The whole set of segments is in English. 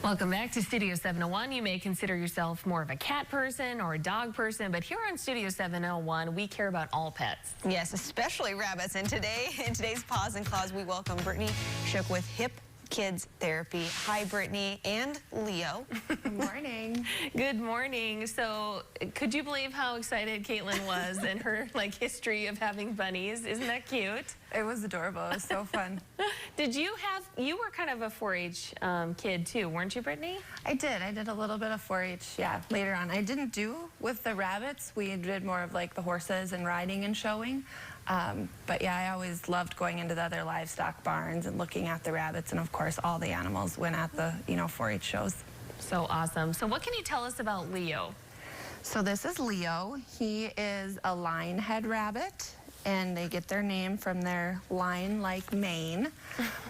Welcome back to Studio 701. You may consider yourself more of a cat person or a dog person, but here on Studio 701, we care about all pets. Yes, especially rabbits. And in today's Paws and Claws, we welcome Brittany Shook with Hip Kids Therapy. Hi, Brittany and Leo. Good morning. Good morning. So, could you believe how excited Caitlin was and her history of having bunnies? Isn't that cute? It was adorable. It was so fun. You were kind of a 4-H kid too, weren't you, Brittany? I did a little bit of 4-H, yeah, later on. I didn't do with the rabbits. We did more of the horses and riding and showing. But yeah, I always loved going into the other livestock barns and looking at the rabbits, and of course all the animals went at the 4-H shows. So awesome. So what can you tell us about Leo? So this is Leo. He is a lion-head rabbit, and they get their name from their lion-like mane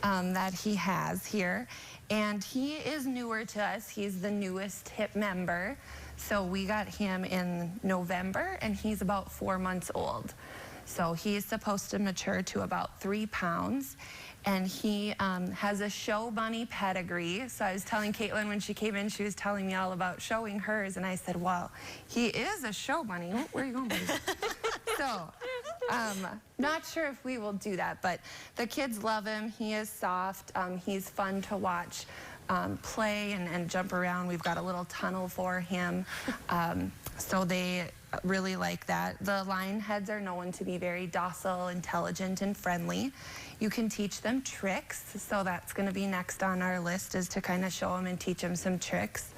that he has here. And he is newer to us. He's the newest HIP member. So we got him in November, and he's about 4 months old. So he is supposed to mature to about 3 pounds. And he has a show bunny pedigree. So I was telling Caitlin when she came in, she was telling me all about showing hers. And I said, well, he is a show bunny. Where are you going, buddy? So, not sure if we will do that, but the kids love him. He is soft. He's fun to watch play and jump around. We've got a little tunnel for him. So they really like that. The lion heads are known to be very docile, intelligent, and friendly. You can teach them tricks, so that's going to be next on our list, is to kind of show them and teach them some tricks.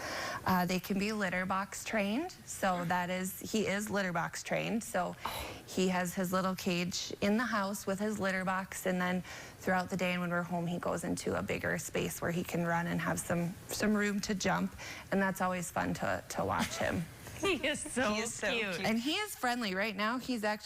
They can be litter box trained, so he is litter box trained. So he has his little cage in the house with his litter box, and then throughout the day and when we're home, he goes into a bigger space where he can run and have some room to jump, and that's always fun to watch him. He is so cute. And he is friendly right now.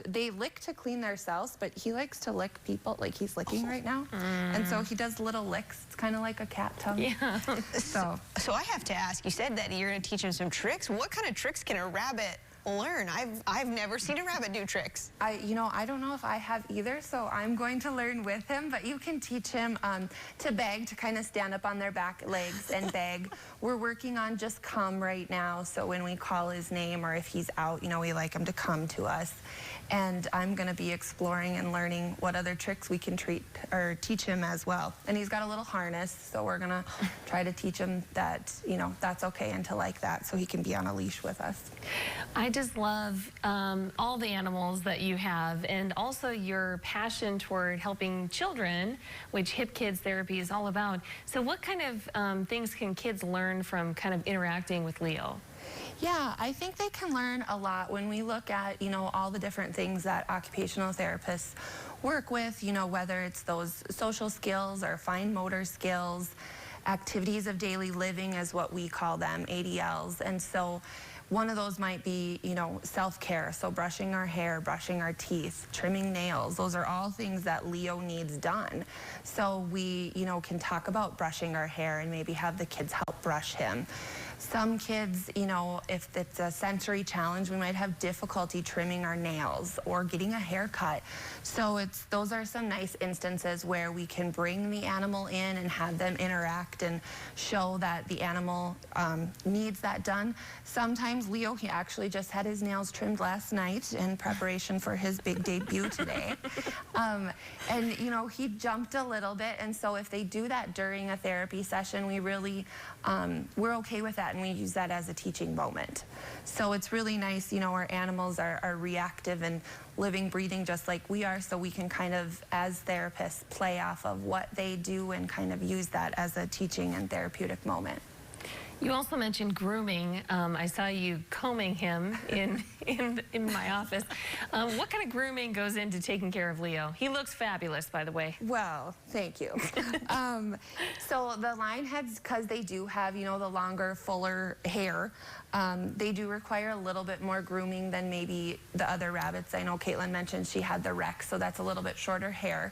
They lick to clean themselves, but he likes to lick people, like he's licking right now. And so he does little licks. It's kind of like a cat tongue. Yeah. So I have to ask, you said that you're going to teach him some tricks. What kind of tricks can a rabbit learn? I've never seen a rabbit do tricks. I don't know if I have either, so I'm going to learn with him, but you can teach him to beg, to kind of stand up on their back legs and beg. We're working on just come right now, so when we call his name or if he's out, we like him to come to us. And I'm going to be exploring and learning what other tricks we can teach him as well. And he's got a little harness, so we're going to try to teach him that, that's okay and to like that, so he can be on a leash with us. I just love all the animals that you have, and also your passion toward helping children, which Hip Kids Therapy is all about. So what kind of things can kids learn from kind of interacting with Leo? Yeah, I think they can learn a lot when we look at, all the different things that occupational therapists work with, whether it's those social skills or fine motor skills, activities of daily living is what we call them, ADLs. And so one of those might be, self-care, so brushing our hair, brushing our teeth, trimming nails. Those are all things that Leo needs done. So we, can talk about brushing our hair and maybe have the kids help brush him. Some kids, if it's a sensory challenge, we might have difficulty trimming our nails or getting a haircut. So those are some nice instances where we can bring the animal in and have them interact and show that the animal needs that done. Sometimes Leo, he actually just had his nails trimmed last night in preparation for his big debut today. And, he jumped a little bit. And so if they do that during a therapy session, we really, we're okay with that. And we use that as a teaching moment. So it's really nice, our animals are reactive and living, breathing just like we are, so we can kind of, as therapists, play off of what they do and kind of use that as a teaching and therapeutic moment. You also mentioned grooming. I saw you combing him in my office. What kind of grooming goes into taking care of Leo? He looks fabulous, by the way. Well, thank you. So the lion heads, because they do have, the longer, fuller hair, they do require a little bit more grooming than maybe the other rabbits. I know Caitlin mentioned she had the Rex, so that's a little bit shorter hair.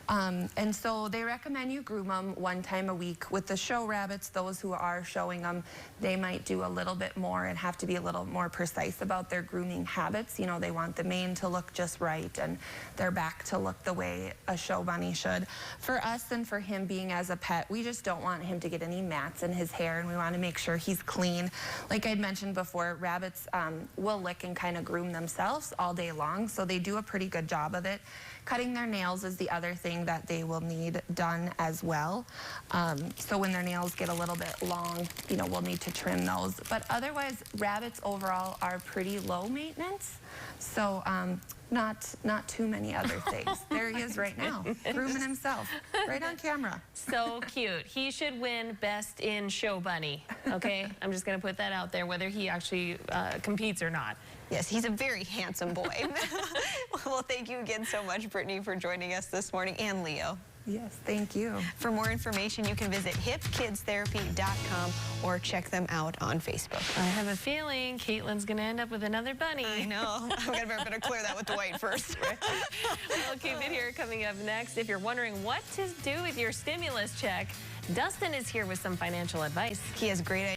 And so they recommend you groom them 1 time a week. With the show rabbits, those who are showing them, they might do a little bit more and have to be a little more precise about their grooming habits. You know, they want the mane to look just right and their back to look the way a show bunny should. For us and for him being as a pet, we just don't want him to get any mats in his hair, and we want to make sure he's clean. Like I'd mentioned before, rabbits will lick and kind of groom themselves all day long, so they do a pretty good job of it. Cutting their nails is the other thing that they will need done as well. So when their nails get a little bit long, you know, we'll need to trim those. But otherwise, rabbits overall are pretty low maintenance. So not too many other things. There he is right now, grooming himself, right on camera. So cute. He should win Best in Show Bunny, okay? I'm just going to put that out there, whether he actually competes or not. Yes, he's a very handsome boy. Well, thank you again so much, Brittany, for joining us this morning, and Leo. Yes, thank you. For more information, you can visit hipkidstherapy.com or check them out on Facebook. I have a feeling Caitlin's going to end up with another bunny. I know. I'm going to better clear that with Dwight first. We'll keep it here. Coming up next, if you're wondering what to do with your stimulus check, Dustin is here with some financial advice. He has great ideas.